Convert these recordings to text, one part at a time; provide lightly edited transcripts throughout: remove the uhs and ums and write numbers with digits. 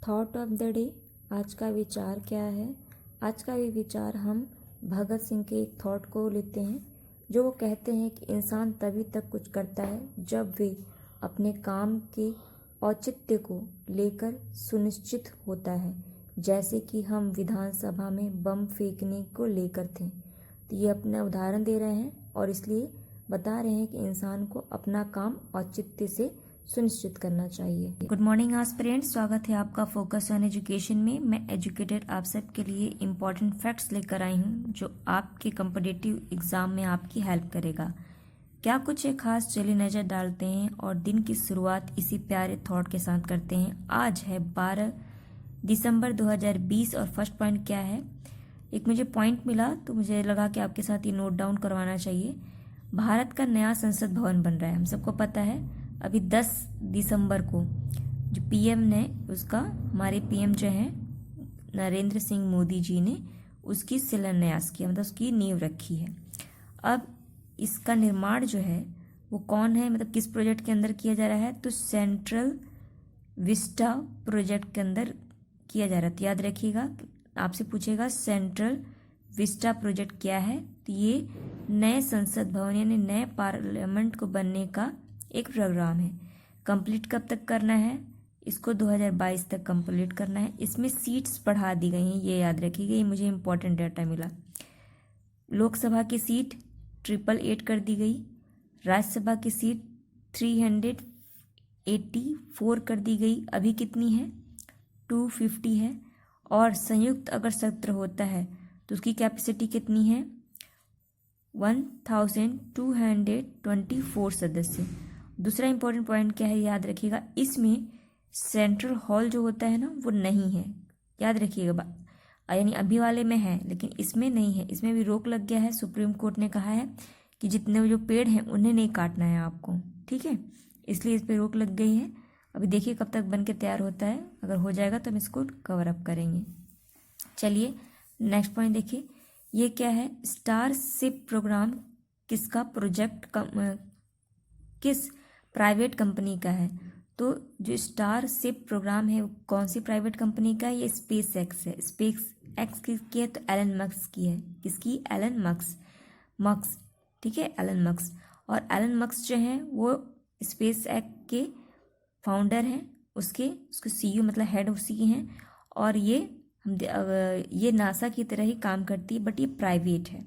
Thought of the day. आज का विचार क्या है? आज का भी विचार हम भगत सिंह के एक थॉट को लेते हैं, जो वो कहते हैं कि इंसान तभी तक कुछ करता है जब वे अपने काम के औचित्य को लेकर सुनिश्चित होता है। जैसे कि हम विधानसभा में बम फेंकने को लेकर थे, तो ये अपना उदाहरण दे रहे हैं और इसलिए बता रहे हैं कि इंसान को अपना काम औचित्य से सुनिश्चित करना चाहिए। गुड मॉर्निंग एस्पिरेंट्स, स्वागत है आपका फोकस ऑन एजुकेशन में। मैं एजुकेटेड आप सब के लिए इम्पॉर्टेंट फैक्ट्स लेकर आई हूँ जो आपके कॉम्पिटिटिव एग्जाम में आपकी हेल्प करेगा। क्या कुछ एक खास, चलिए नज़र डालते हैं और दिन की शुरुआत इसी प्यारे थॉट के साथ करते हैं। आज है 12 दिसंबर 2020 और फर्स्ट पॉइंट क्या है? एक मुझे पॉइंट मिला तो मुझे लगा कि आपके साथ ये नोट डाउन करवाना चाहिए। भारत का नया संसद भवन बन रहा है, हम सबको पता है। अभी 10 दिसंबर को जो पीएम ने उसका, हमारे पीएम जो हैं नरेंद्र सिंह मोदी जी ने उसकी शिलान्यास किया, मतलब उसकी नींव रखी है। अब इसका निर्माण जो है वो कौन है, मतलब किस प्रोजेक्ट के अंदर किया जा रहा है? तो सेंट्रल विस्टा प्रोजेक्ट के अंदर किया जा रहा है। तो याद रखिएगा, आपसे पूछेगा सेंट्रल विस्टा प्रोजेक्ट क्या है, तो ये नए संसद भवन यानी नए पार्लियामेंट को बनने का एक प्रोग्राम है। कंप्लीट कब तक करना है? इसको 2022 तक कंप्लीट करना है। इसमें सीट्स बढ़ा दी गई हैं, ये याद रखिएगा, ये मुझे इंपॉर्टेंट डाटा मिला। लोकसभा की सीट 888 कर दी गई, राज्यसभा की सीट 384 कर दी गई, अभी कितनी है? 250 है। और संयुक्त अगर सत्र होता है तो उसकी कैपेसिटी कितनी है? 1224 सदस्य। दूसरा इंपॉर्टेंट पॉइंट क्या है, याद रखिएगा, इसमें सेंट्रल हॉल जो होता है ना वो नहीं है, याद रखिएगा। यानी अभी वाले में है लेकिन इसमें नहीं है, इसमें भी रोक लग गया है। सुप्रीम कोर्ट ने कहा है कि जितने जो पेड़ हैं उन्हें नहीं काटना है आपको, ठीक है, इसलिए इस पर रोक लग गई है। अभी देखिए कब तक बन के तैयार होता है, अगर हो जाएगा तो हम इसको कवर अप करेंगे। चलिए नेक्स्ट पॉइंट देखिए, ये क्या है? स्टारशिप प्रोग्राम किसका प्रोजेक्ट किस प्राइवेट कंपनी का है? तो जो स्टारशिप प्रोग्राम है वो कौन सी प्राइवेट कंपनी का है? ये स्पेस एक्स है। स्पेस एक्स किसकी है? तो एलन मस्क की है। किसकी? एलन मस्क, ठीक है, एलन मस्क। और एलन मस्क जो है वो स्पेस एक्स के फाउंडर हैं, उसके सीईओ मतलब हेड उसी के हैं। और ये नासा की तरह ही काम करती है बट ये प्राइवेट है,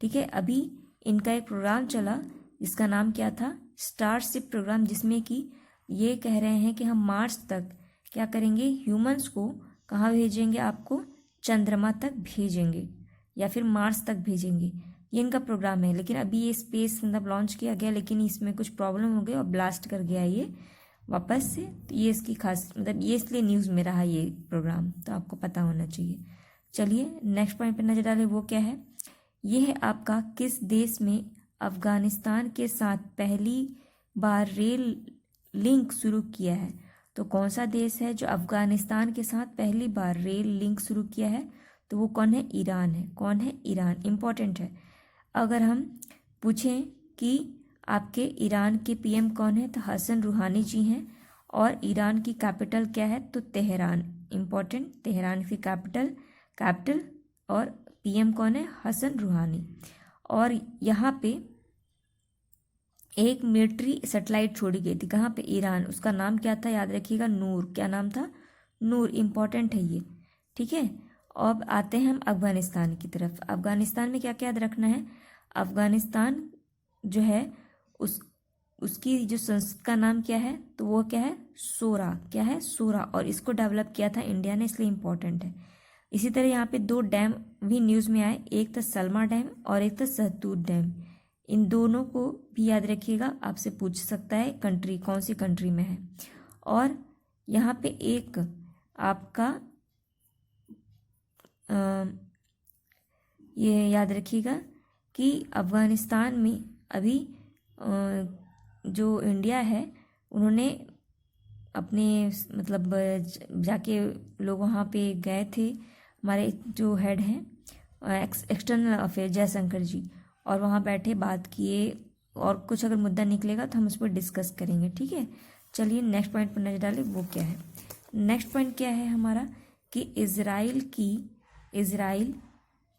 ठीक है। अभी इनका एक प्रोग्राम चला जिसका नाम क्या था? स्टारशिप प्रोग्राम, जिसमें कि ये कह रहे हैं कि हम मार्च तक क्या करेंगे? ह्यूमंस को कहाँ भेजेंगे? आपको चंद्रमा तक भेजेंगे या फिर मार्स तक भेजेंगे, ये इनका प्रोग्राम है। लेकिन अभी ये स्पेस मतलब लॉन्च किया गया लेकिन इसमें कुछ प्रॉब्लम हो गई और ब्लास्ट कर गया ये वापस से। तो ये इसकी खास, मतलब ये इसलिए न्यूज़ में रहा ये प्रोग्राम, तो आपको पता होना चाहिए। चलिए नेक्स्ट पॉइंट पर नजर डालें, वो क्या है? ये है आपका, किस देश में अफगानिस्तान के साथ पहली बार रेल लिंक शुरू किया है? तो कौन सा देश है जो अफगानिस्तान के साथ पहली बार रेल लिंक शुरू किया है? तो वो कौन है? ईरान है। कौन है? ईरान। इम्पोर्टेंट है। अगर हम पूछें कि आपके ईरान के पीएम कौन है, तो हसन रूहानी जी हैं। और ईरान की कैपिटल क्या है? तो तेहरान। इम्पोर्टेंट, तेहरान की कैपिटल और पीएम कौन है? हसन रूहानी। और यहाँ पे एक मिलिट्री सैटेलाइट छोड़ी गई थी, कहाँ पे? ईरान। उसका नाम क्या था? याद रखिएगा, नूर। क्या नाम था? नूर। इम्पॉर्टेंट है ये, ठीक है। अब आते हैं हम अफगानिस्तान की तरफ। अफगानिस्तान में क्या क्या याद रखना है? अफगानिस्तान जो है उसकी जो संसद का नाम क्या है? तो वो क्या है? सोरा। क्या है? सोरा। और इसको डेवलप किया था इंडिया ने, इसलिए इम्पोर्टेंट है। इसी तरह यहाँ पे 2 डैम भी न्यूज़ में आए, एक था सलमा डैम और एक था सहतूत डैम। इन दोनों को भी याद रखिएगा, आपसे पूछ सकता है कंट्री कौन सी कंट्री में है। और यहाँ पे एक आपका ये याद रखिएगा कि अफगानिस्तान में अभी जो इंडिया है उन्होंने अपने मतलब जाके लोग वहाँ पे गए थे, हमारे जो हेड हैं एक्सटर्नल अफेयर जयशंकर जी, और वहाँ बैठे बात किए और कुछ अगर मुद्दा निकलेगा तो हम उस पर डिस्कस करेंगे, ठीक है। चलिए नेक्स्ट पॉइंट पर नजर डालें, वो क्या है? नेक्स्ट पॉइंट क्या है हमारा कि इजराइल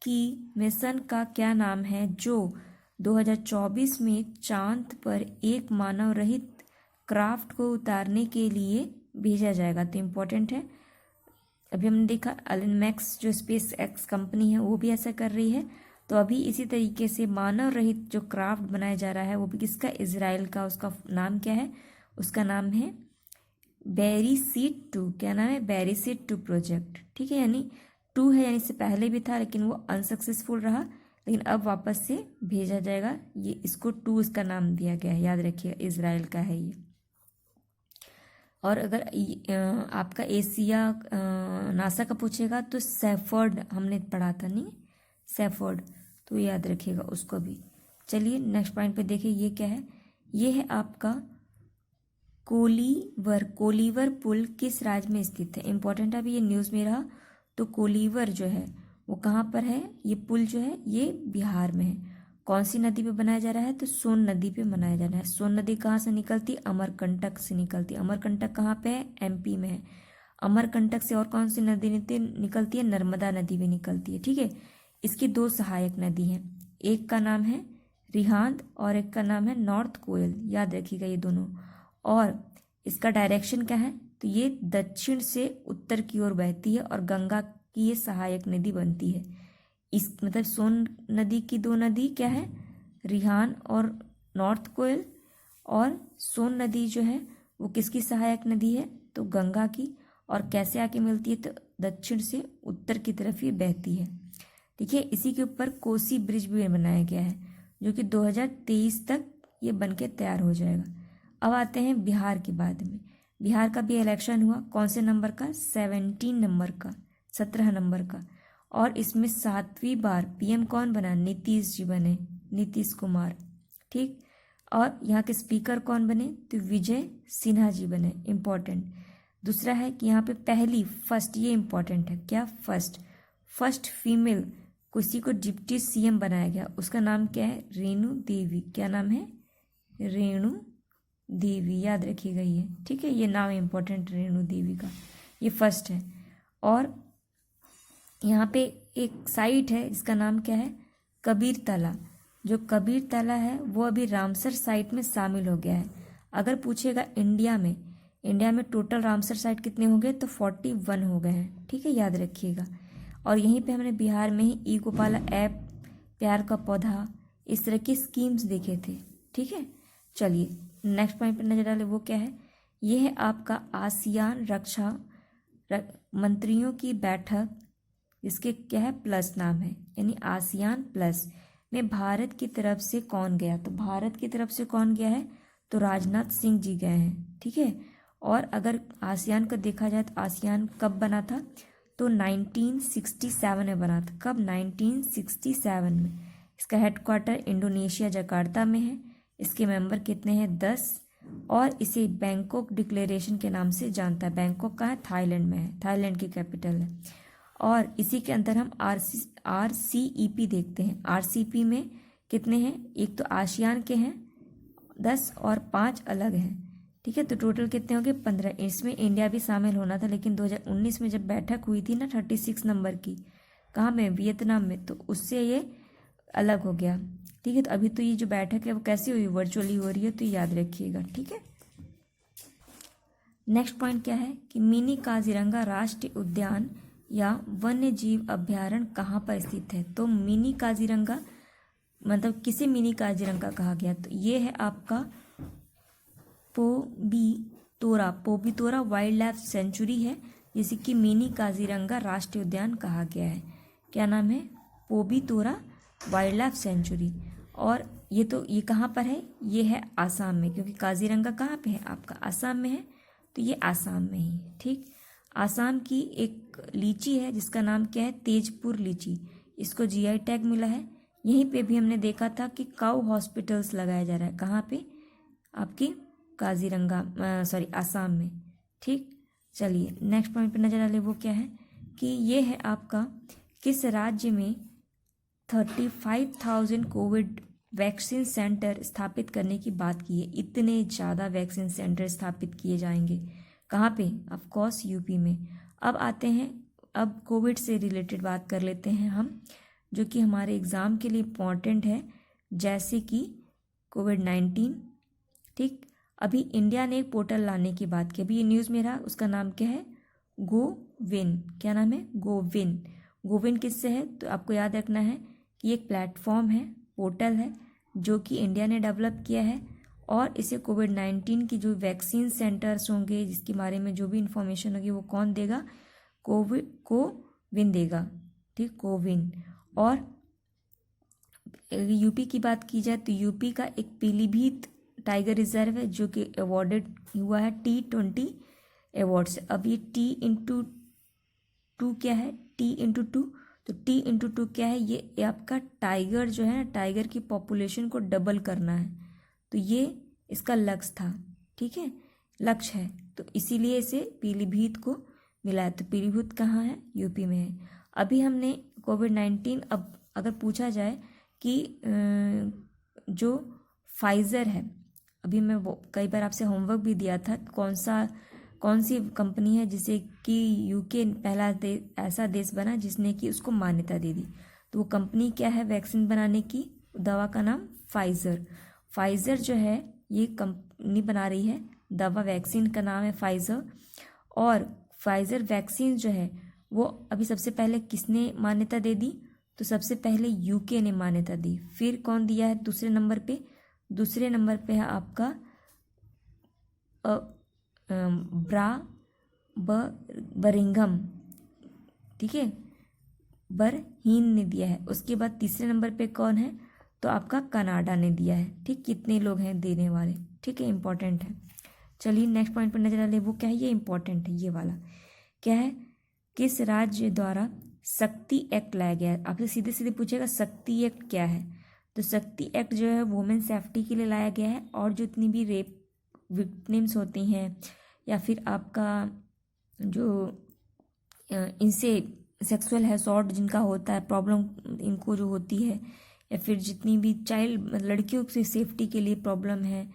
की मिशन का क्या नाम है जो 2024 में चांद पर एक मानव रहित क्राफ्ट को उतारने के लिए भेजा जाएगा। तो इम्पोर्टेंट है। अभी हमने देखा एलन मैक्स जो स्पेस एक्स कंपनी है वो भी ऐसा कर रही है। तो अभी इसी तरीके से मानव रहित जो क्राफ्ट बनाया जा रहा है वो भी किसका, इजराइल का। उसका नाम क्या है, उसका नाम है बेरीसीट 2। क्या नाम है, बेरीसीट 2 प्रोजेक्ट। ठीक है, यानी 2 है, यानी इससे पहले भी था लेकिन वो अनसक्सेसफुल रहा, लेकिन अब वापस से भेजा जाएगा। ये इसको 2 इसका नाम दिया गया है, याद रखिएगा, इजराइल का है ये। और अगर आपका एशिया नासा का पूछेगा तो सैफर्ड हमने पढ़ा था, नहीं सैफर्ड, तो याद रखिएगा उसको भी। चलिए नेक्स्ट पॉइंट पे देखिए, ये क्या है, ये है आपका कोलीवर पुल किस राज्य में स्थित है। इंपॉर्टेंट है, अभी ये न्यूज़ में रहा। तो कोलीवर जो है वो कहाँ पर है, ये पुल जो है ये बिहार में है। कौन सी नदी पे बनाया जा रहा है, तो सोन नदी पे बनाया जा रहा है। सोन नदी कहाँ से निकलती है, अमरकंटक से निकलती है। अमरकंटक कहाँ पे है, एमपी में है। अमरकंटक से और कौन सी नदी निकलती है, नर्मदा नदी भी निकलती है। ठीक है, इसकी 2 सहायक नदी हैं, एक का नाम है रिहांद और एक का नाम है नॉर्थ कोयल, याद रखिएगा ये दोनों। और इसका डायरेक्शन क्या है, तो ये दक्षिण से उत्तर की ओर बहती है और गंगा की ये सहायक नदी बनती है। इस मतलब सोन नदी की 2 नदी क्या है, रिहान और नॉर्थ कोयल। और सोन नदी जो है वो किसकी सहायक नदी है, तो गंगा की। और कैसे आके मिलती है, तो दक्षिण से उत्तर की तरफ ये बहती है। देखिए, इसी के ऊपर कोसी ब्रिज भी बनाया गया है जो कि 2023 तक ये बनके तैयार हो जाएगा। अब आते हैं बिहार के बाद में। बिहार का भी इलेक्शन हुआ, कौन से नंबर का, 17 नंबर का, 17 नंबर का। और इसमें 7वीं बार पीएम कौन बना, नीतीश जी बने, नीतीश कुमार। ठीक, और यहाँ के स्पीकर कौन बने, तो विजय सिन्हा जी बने। इम्पॉर्टेंट दूसरा है कि यहाँ पे फर्स्ट, ये इम्पॉर्टेंट है, क्या फर्स्ट फीमेल किसी को डिप्टी सीएम बनाया गया, उसका नाम क्या है, रेणु देवी। क्या नाम है, रेणु देवी, याद रखिएगा ये। ठीक है, ये नाम इम्पोर्टेंट रेणु देवी का, ये फर्स्ट है। और यहाँ पे एक साइट है जिसका नाम क्या है, कबीर तला। जो कबीर तला है वो अभी रामसर साइट में शामिल हो गया है। अगर पूछेगा इंडिया में टोटल रामसर साइट कितने हो गए, तो 41 हो गए हैं। ठीक है, याद रखिएगा। और यहीं पे हमने बिहार में ही ई गोपाला ऐप, प्यार का पौधा, इस तरह की स्कीम्स देखे थे। ठीक है, चलिए नेक्स्ट पॉइंट पर नजर डालें, वो क्या है, ये है आपका आसियान रक्षा मंत्रियों की बैठक, जिसके क्या है, प्लस नाम है, यानी आसियान प्लस में भारत की तरफ से कौन गया, तो भारत की तरफ से कौन गया है, तो राजनाथ सिंह जी गए हैं। ठीक है, और अगर आसियान का देखा जाए तो आसियान कब बना था, तो 1967 में बना था। कब, 1967 में। इसका हेडक्वार्टर इंडोनेशिया जकार्ता में है। इसके मेंबर कितने हैं, 10। और इसे बैंकॉक डिक्लेरेशन के नाम से जानता है। बैंकॉक कहाँ है, थाईलैंड में है, थाईलैंड की कैपिटल है। और इसी के अंदर हम RCEP देखते हैं। RCEP में कितने हैं, एक तो आसियान के हैं 10 और 5 अलग हैं। ठीक है, तो टोटल कितने हो गए, 15। इसमें इंडिया भी शामिल होना था, लेकिन 2019 में जब बैठक हुई थी ना 36 नंबर की, कहाँ में, वियतनाम में, तो उससे ये अलग हो गया। ठीक है, तो अभी तो ये जो बैठक है वो कैसी हुई, वर्चुअली हो रही है, तो याद रखिएगा। ठीक है, नेक्स्ट पॉइंट क्या है कि मिनी काजीरंगा राष्ट्रीय उद्यान या वन्य जीव अभ्यारण्य कहाँ पर स्थित है। तो मिनी काजीरंगा मतलब किसे मिनी काजीरंगा कहा गया, तो ये है आपका पोबितोरा वाइल्ड लाइफ सेंचुरी है, जिसे कि मिनी काजीरंगा राष्ट्रीय उद्यान कहा गया है। क्या नाम है, पोबितोरा वाइल्ड लाइफ सेंचुरी। और ये कहाँ पर है, ये है आसाम में, क्योंकि काजीरंगा कहाँ पे है, आपका आसाम में है, तो ये आसाम में ही। ठीक, आसाम की एक लीची है जिसका नाम क्या है, तेजपुर लीची। इसको GI टैग मिला है। यहीं पे भी हमने देखा था कि काउ हॉस्पिटल्स लगाया जा रहा है, कहाँ पे, आपकी आसाम में। ठीक, चलिए नेक्स्ट पॉइंट पे नजर डालें, वो क्या है कि ये है आपका किस राज्य में 35,000 कोविड वैक्सीन सेंटर स्थापित करने की बात की है। इतने ज़्यादा वैक्सीन सेंटर स्थापित किए जाएंगे, कहाँ पे? ऑफ कोर्स यूपी में। अब आते हैं, अब कोविड से रिलेटेड बात कर लेते हैं हम, जो कि हमारे एग्ज़ाम के लिए इम्पॉर्टेंट है, जैसे कि कोविड-19। ठीक, अभी इंडिया ने एक पोर्टल लाने की बात की, अभी ये न्यूज़ में रहा, उसका नाम क्या है? गोविन। क्या नाम है? गोविन। गोविन किससे है? तो आपको याद रखना है कि एक प्लेटफॉर्म है, पोर्टल है, जो कि इंडिया ने डेवलप किया है, और इसे कोविड-19 की जो वैक्सीन सेंटर्स होंगे, जिसके बारे में जो भी इंफॉर्मेशन होगी, वो कौन देगा? कोविन देगा। ठीक, कोविन। और यूपी की बात की जाए तो यूपी का एक पीलीभीत टाइगर रिजर्व है, जो कि अवॉर्डेड हुआ है T20 अवार्ड से। अब ये T×2 क्या है? T×2, तो T×2 क्या है? ये आपका टाइगर जो है ना, टाइगर की पॉपुलेशन को डबल करना है, तो ये इसका लक्ष्य था। ठीक है, लक्ष्य है, तो इसीलिए इसे पीलीभीत को मिला है। तो पीलीभीत कहाँ है? यूपी में है। अभी हमने कोविड-19, अब अगर पूछा जाए कि जो फाइज़र है, अभी मैं वो कई बार आपसे होमवर्क भी दिया था, कौन सी कंपनी है जिसे कि यूके पहला ऐसा देश बना जिसने कि उसको मान्यता दे दी, तो वो कंपनी क्या है वैक्सीन बनाने की? दवा का नाम फाइज़र। फाइज़र जो है ये कंपनी बना रही है दवा, वैक्सीन का नाम है फाइज़र। और फाइज़र वैक्सीन जो है वो अभी सबसे पहले किसने मान्यता दे दी? तो सबसे पहले यूके ने मान्यता दी। फिर कौन दिया है दूसरे नंबर पे? दूसरे नंबर पे है आपका बरिंघम। ठीक है, बरहीन ने दिया है। उसके बाद तीसरे नंबर पे कौन है? तो आपका कनाडा ने दिया है। ठीक, कितने लोग हैं देने वाले? ठीक है, इंपॉर्टेंट है। चलिए नेक्स्ट पॉइंट पर नजर डालें, वो क्या है? ये इंपॉर्टेंट है, ये वाला क्या है? किस राज्य द्वारा शक्ति एक्ट लाया गया है? आपसे सीधे सीधे पूछेगा शक्ति एक्ट क्या है, तो शक्ति एक्ट जो है वुमेन सेफ्टी के लिए लाया गया है, और जितनी भी रेप विक्टिम्स होती हैं, या फिर आपका जो इनसे सेक्सुअल असॉल्ट जिनका होता है, प्रॉब्लम इनको जो होती है, या फिर जितनी भी चाइल्ड लड़कियों से सेफ्टी के लिए प्रॉब्लम है,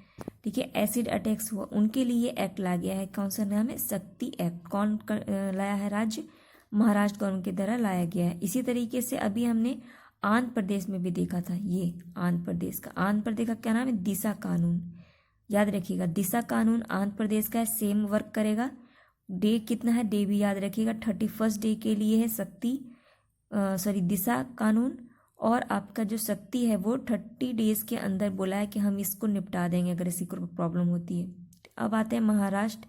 ठीक है, एसिड अटैक्स हुआ, उनके लिए एक्ट लाया गया है। कौन सा नाम है? शक्ति एक्ट। कौन लाया है? राज्य महाराष्ट्र गवर्नमेंट के द्वारा लाया गया है। इसी तरीके से अभी हमने आंध्र प्रदेश में भी देखा था, ये आंध्र प्रदेश का क्या नाम है? दिशा कानून। याद रखिएगा, दिशा कानून आंध्र प्रदेश का है, सेम वर्क करेगा। डे कितना है? डे भी याद रखिएगा, 31 डे के लिए है दिशा कानून। और आपका जो शक्ति है वो 30 डेज के अंदर बोला है कि हम इसको निपटा देंगे अगर इसी को प्रॉब्लम होती है। अब आते हैं महाराष्ट्र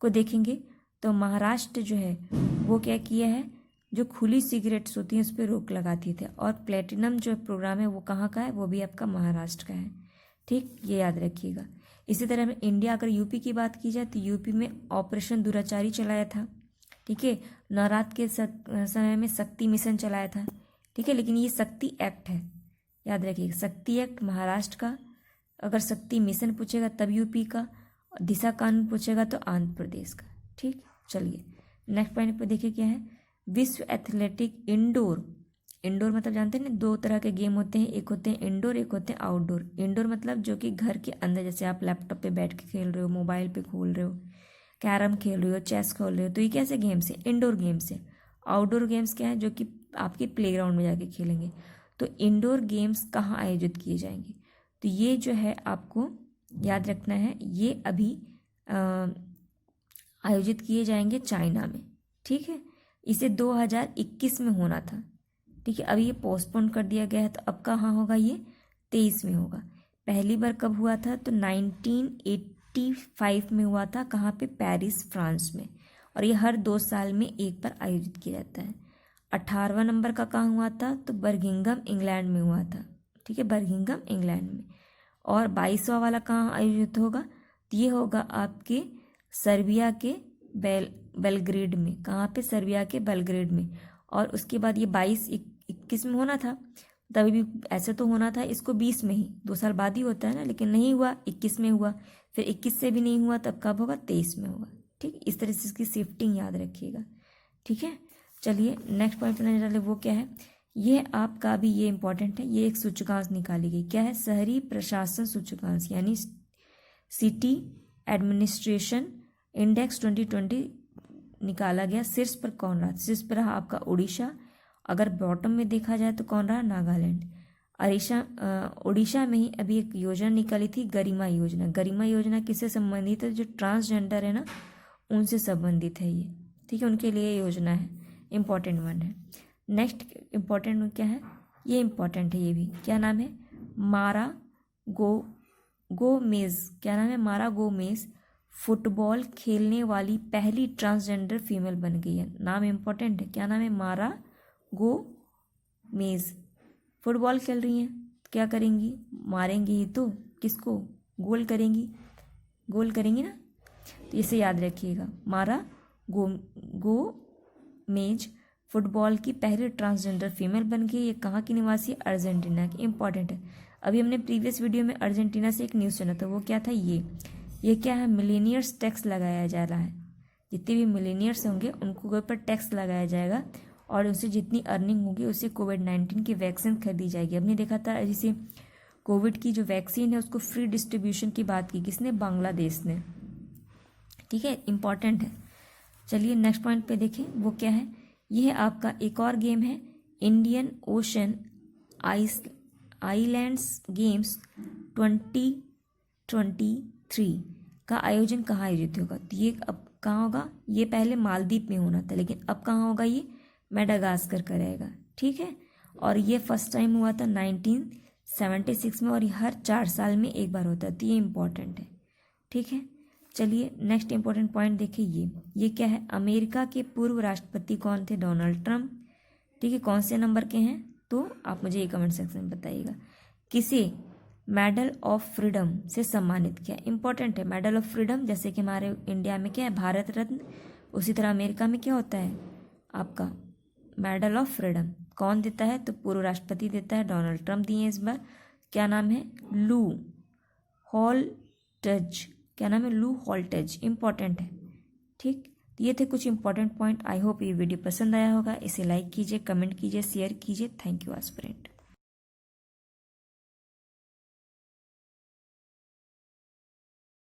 को देखेंगे, तो महाराष्ट्र जो है वो क्या किया है? जो खुली सिगरेट्स होती हैं उस पर रोक लगाती थे। और प्लेटिनम जो प्रोग्राम है वो कहाँ का है? वो भी आपका महाराष्ट्र का है। ठीक, ये याद रखिएगा। इसी तरह में इंडिया, अगर यूपी की बात की जाए तो यूपी में ऑपरेशन दुराचारी चलाया था। ठीक है, नवरात्र के समय में शक्ति मिशन चलाया था। ठीक है, लेकिन ये शक्ति एक्ट है, याद रखिएगा, शक्ति एक्ट महाराष्ट्र का। अगर शक्ति मिशन पूछेगा तब यूपी का, दिशा कानून पूछेगा तो आंध्र प्रदेश का। ठीक, चलिए नेक्स्ट पॉइंट पर देखिए क्या है? विश्व एथलेटिक इंडोर मतलब जानते हैं ना, दो तरह के गेम होते हैं, एक होते हैं इंडोर, एक होते हैं आउटडोर। इंडोर मतलब जो कि घर के अंदर, जैसे आप लैपटॉप पे बैठ के खेल रहे हो, मोबाइल पे खोल रहे हो, कैरम खेल रहे हो, चेस खेल रहे हो, तो ये कैसे गेम्स है? इंडोर गेम्स है। आउटडोर गेम्स क्या है? जो कि आपके प्लेग्राउंड में जाके खेलेंगे। तो इंडोर गेम्स कहाँ आयोजित किए जाएंगे? तो ये जो है आपको याद रखना है, ये अभी आयोजित किए जाएंगे चाइना में। ठीक है, इसे 2021 में होना था। ठीक है, अभी ये पोस्टपोन कर दिया गया है, तो अब कहाँ होगा? ये 23 में होगा। पहली बार कब हुआ था? तो 1985 में हुआ था। कहाँ पे? पेरिस, फ्रांस में। और ये हर 2 साल में एक बार आयोजित किया जाता है। 18वां नंबर का कहाँ हुआ था? तो बर्मिंघम इंग्लैंड में हुआ था। ठीक है, बर्मिंघम इंग्लैंड में। और 22वां वाला कहाँ आयोजित होगा? तो ये होगा आपके सर्बिया के बेलग्रेड में। कहाँ पे? सर्बिया के बेलग्रेड में। और उसके बाद ये 22-21 में होना था, तभी भी ऐसे तो होना था इसको 20 में ही, 2 साल बाद ही होता है ना, लेकिन नहीं हुआ, 21 में हुआ। फिर 21 से भी नहीं हुआ, तब कब होगा? 23 में होगा। ठीक, इस तरह से इसकी शिफ्टिंग याद रखिएगा। ठीक है, चलिए नेक्स्ट पॉइंट पर डाले, वो क्या है? ये आपका भी ये इंपॉर्टेंट है, ये एक सूचकांक निकाली गई। क्या है? शहरी प्रशासन सूचकांक, यानी सिटी एडमिनिस्ट्रेशन इंडेक्स 2020 निकाला गया, शीर्ष पर कौन रहा? शीर्ष पर रहा आपका उड़ीसा। अगर बॉटम में देखा जाए तो कौन रहा? नागालैंड। उड़ीसा में ही अभी एक योजना निकाली थी, गरिमा योजना। गरिमा योजना किससे संबंधित है? जो ट्रांसजेंडर है ना, उनसे संबंधित है ये, ठीक है, उनके लिए योजना है, इम्पॉर्टेंट वन है। नेक्स्ट इम्पॉर्टेंट क्या है? ये इम्पॉर्टेंट है, ये भी क्या नाम है? मारा गोमेज। क्या नाम है? मारा गोमेज फुटबॉल खेलने वाली पहली ट्रांसजेंडर फीमेल बन गई है। नाम इम्पोर्टेंट है, क्या नाम है? मारा गोमेज। फुटबॉल खेल रही हैं, क्या करेंगी? मारेंगी ही तो, किसको? गोल करेंगी, गोल करेंगी ना, तो इसे याद रखिएगा। मारा गोमेज फुटबॉल की पहली ट्रांसजेंडर फीमेल बन गई। ये कहाँ की निवासी? अर्जेंटीना की। इम्पॉर्टेंट है। अभी हमने प्रीवियस वीडियो में अर्जेंटीना से एक न्यूज़ सुना था, वो क्या था? ये क्या है? मिलेनियर्स टैक्स लगाया जा रहा है। जितने भी मिलेनियर्स होंगे उनको ऊपर टैक्स लगाया जाएगा और उससे जितनी अर्निंग होगी उससे कोविड-19 की वैक्सीन खरीदी जाएगी। हमने देखा था जैसे कोविड की जो वैक्सीन है उसको फ्री डिस्ट्रीब्यूशन की बात की, किसने? बांग्लादेश ने, ठीक है, इम्पॉर्टेंट है। चलिए नेक्स्ट पॉइंट पे देखें, वो क्या है? यह आपका एक और गेम है, इंडियन ओशन आइलैंड्स गेम्स 2023 का आयोजन कहाँ आयोजित होगा? तो ये अब कहाँ होगा? ये पहले मालदीव में होना था, लेकिन अब कहाँ होगा? ये मेडागास्कर का रहेगा, ठीक है। और ये फर्स्ट टाइम हुआ था 1976 में, और ये हर 4 साल में एक बार होता है, तो ये इम्पोर्टेंट है, ठीक है। चलिए नेक्स्ट इम्पोर्टेंट पॉइंट देखिए, ये क्या है? अमेरिका के पूर्व राष्ट्रपति कौन थे? डोनाल्ड ट्रंप, ठीक है। कौन से नंबर के हैं? तो आप मुझे ये कमेंट सेक्शन में बताइएगा। किसे मेडल ऑफ फ्रीडम से सम्मानित किया? इंपॉर्टेंट है, मेडल ऑफ फ्रीडम, जैसे कि हमारे इंडिया में क्या है? भारत रत्न, उसी तरह अमेरिका में क्या होता है? आपका मेडल ऑफ फ्रीडम कौन देता है? तो पूर्व राष्ट्रपति देता है, डोनाल्ड ट्रंप दिए इस बार। क्या नाम है? लू हॉल्टज। क्या नाम है? लू हॉल्टज, इंपॉर्टेंट है, ठीक। ये थे कुछ इंपॉर्टेंट पॉइंट। आई होप ये वीडियो पसंद आया होगा। इसे लाइक कीजिए, कमेंट कीजिए, शेयर कीजिए। Thank you aspirant.